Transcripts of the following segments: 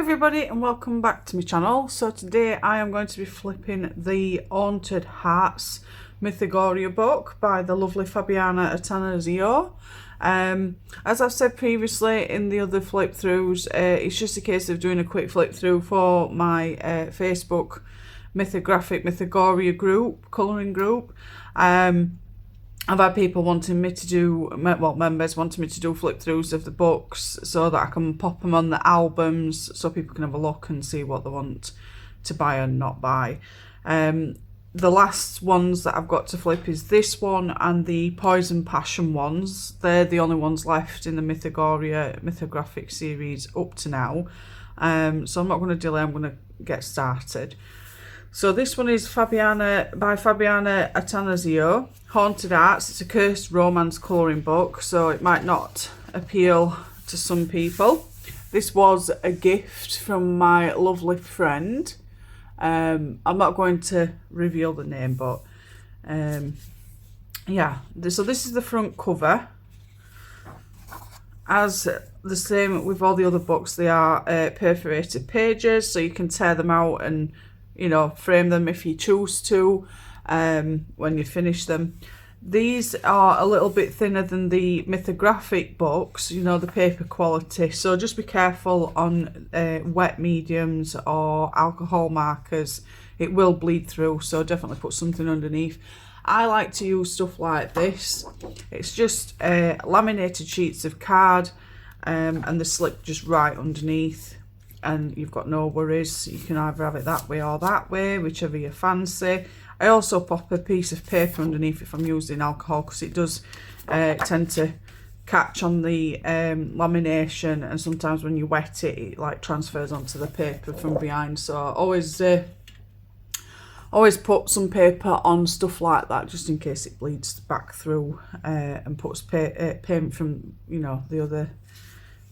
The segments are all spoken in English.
everybody and welcome back to my channel. So today I am going to be flipping the Haunted Hearts Mythogoria book by the lovely Fabiana Attanasio. As I've said previously in the other flip throughs, it's just a case of doing a quick flip through for my Facebook Mythographic Mythogoria group, colouring group. I've had people wanting me to do, well, members wanting me to do flip throughs of the books so that I can pop them on the albums so people can have a look and see what they want to buy and not buy. The last ones that I've got to flip is this one and the Poison Passion ones. They're the only ones left in the Mythogoria Mythographic series up to now. So I'm not going to delay, I'm going to get started. So this one is Fabiana by Fabiana Attanasio, Haunted Hearts. It's a cursed romance colouring book, so it might not appeal to some people. This was a gift from my lovely friend. I'm not going to reveal the name, but yeah. So this is the front cover. As the same with all the other books, they are perforated pages, so you can tear them out and, you know, frame them if you choose to when you finish them. These are a little bit thinner than the Mythographic books, you know, the paper quality, so just be careful on wet mediums or alcohol markers. It will bleed through, so definitely put something underneath. I like to use stuff like this. It's just laminated sheets of card and the slip just right underneath, and you've got no worries. You can either have it that way or that way, whichever you fancy. I also pop a piece of paper underneath if I'm using alcohol, because it does tend to catch on the lamination, and sometimes when you wet it, it like transfers onto the paper from behind. So always put some paper on stuff like that, just in case it bleeds back through and puts paint from, you know, the other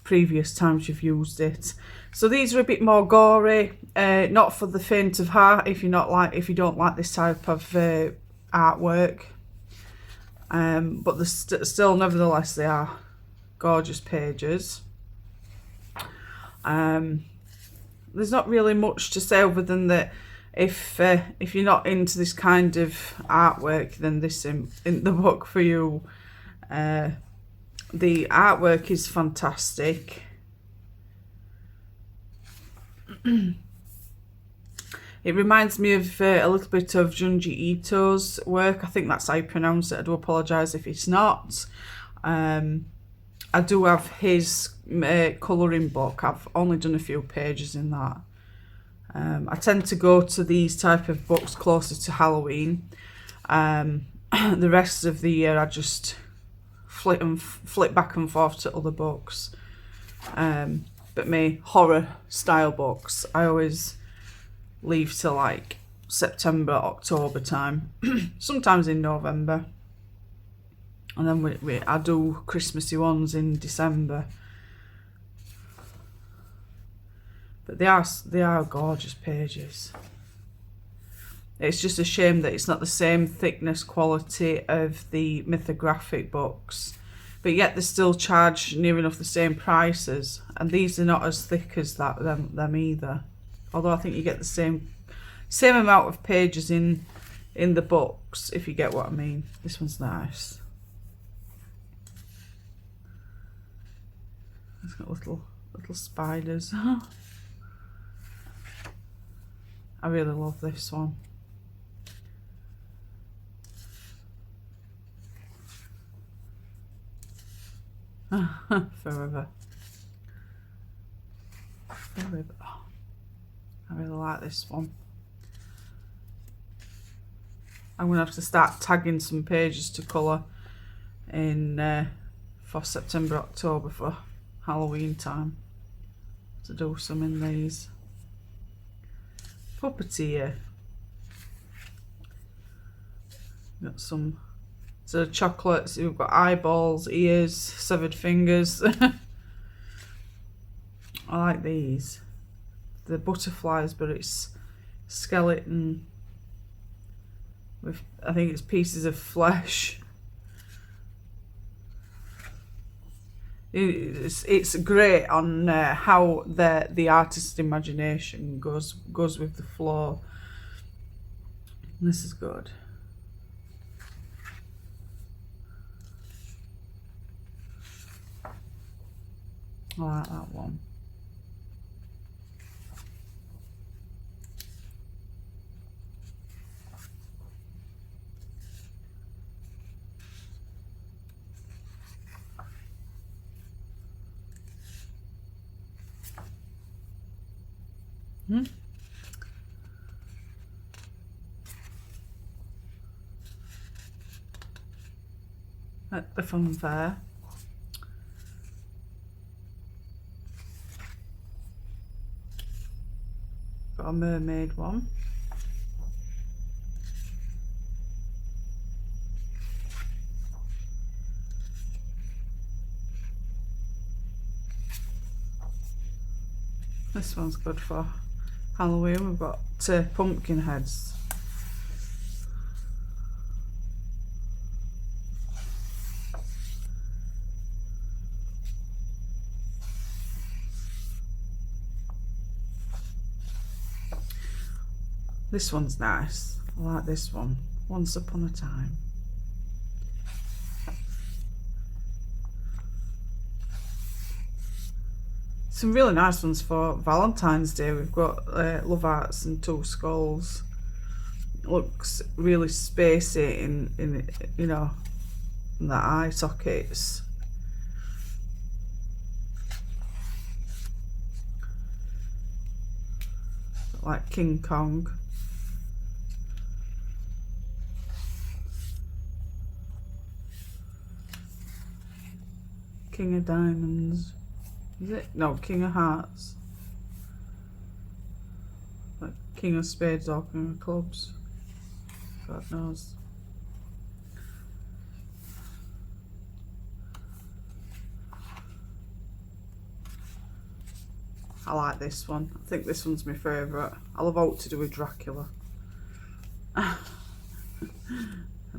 previous times you've used it. So these are a bit more gory, not for the faint of heart if you don't like this type of artwork, but still nevertheless they are gorgeous pages. There's not really much to say other than that if you're not into this kind of artwork, then this in the book for you. The artwork is fantastic. It reminds me of a little bit of Junji Ito's work. I think that's how you pronounce it. I do apologise if it's not. I do have his colouring book. I've only done a few pages in that. I tend to go to these type of books closer to Halloween. The rest of the year I just flip back and forth to other books. But my horror style books I always leave till like September, October time, sometimes in November, and then I do Christmassy ones in December. But they are gorgeous pages. It's just a shame that it's not the same thickness quality of the Mythographic books, but yet they still charge near enough the same prices, and these are not as thick as them either. Although I think you get the same amount of pages in the books, if you get what I mean. This one's nice. It's got little spiders. I really love this one. Forever. Oh, I really like this one. I'm gonna have to start tagging some pages to colour in for September, October for Halloween time, to do some in these. Puppeteer. Got some sort of chocolates. We've got eyeballs, ears, severed fingers. I like these. The butterflies, but it's skeleton with, I think it's pieces of flesh. It's great on how the artist's imagination goes with the flow. This is good. I like that one. At the fun fair. Got a mermaid one. This one's good for Halloween. We've got pumpkin heads. This one's nice. I like this one. Once Upon a Time. Some really nice ones for Valentine's Day. We've got love hearts and two skulls. Looks really spacey in you know, in the eye sockets. Like King Kong. King of Diamonds. Is it? No, King of Hearts. Like King of Spades or King of Clubs. God knows. I like this one. I think this one's my favourite. I love out to do with Dracula. And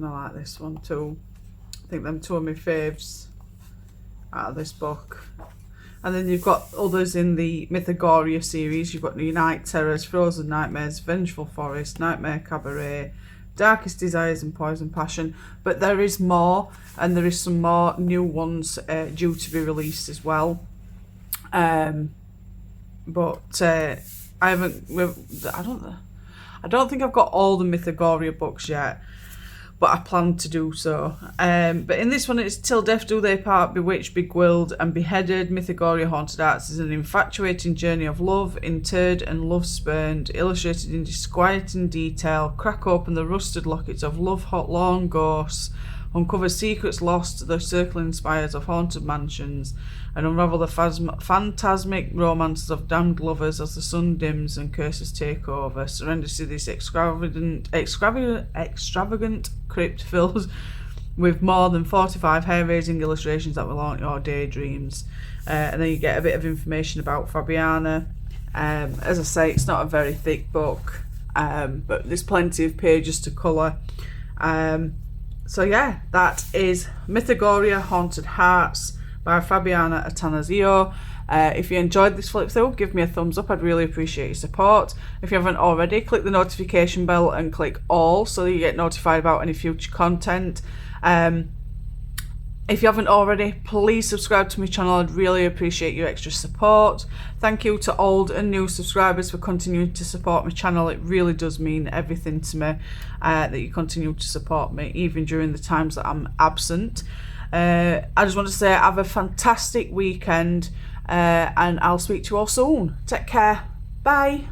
I like this one too. I think them two are my faves out of this book. And then you've got others in the Mythogoria series. You've got New Night Terrors, Frozen Nightmares, Vengeful Forest, Nightmare Cabaret, Darkest Desires and Poison Passion. But there is more, and there is some more new ones due to be released as well. But I don't think I've got all the Mythogoria books yet, but I plan to do so. But in this one, it's Till Death Do They Part, Bewitched, Begwilled and Beheaded. Mythogoria Haunted Hearts is an infatuating journey of love, interred and love spurned, illustrated in disquieting detail. Crack open the rusted lockets of lovelorn ghosts, uncover secrets lost to the circling spires of haunted mansions, and unravel the phantasmic romances of damned lovers as the sun dims and curses take over. Surrender to this extravagant crypt filled with more than 45 hair-raising illustrations that will haunt your daydreams. And then you get a bit of information about Fabiana. As I say, it's not a very thick book, but there's plenty of pages to colour. So yeah, that is Mythogoria Haunted Hearts by Fabiana Attanasio. If you enjoyed this flip through, give me a thumbs up. I'd really appreciate your support. If you haven't already, click the notification bell and click all so that you get notified about any future content. If you haven't already, please subscribe to my channel. I'd really appreciate your extra support. Thank you to old and new subscribers for continuing to support my channel. It really does mean everything to me that you continue to support me, even during the times that I'm absent. I just want to say have a fantastic weekend, and I'll speak to you all soon. Take care. Bye.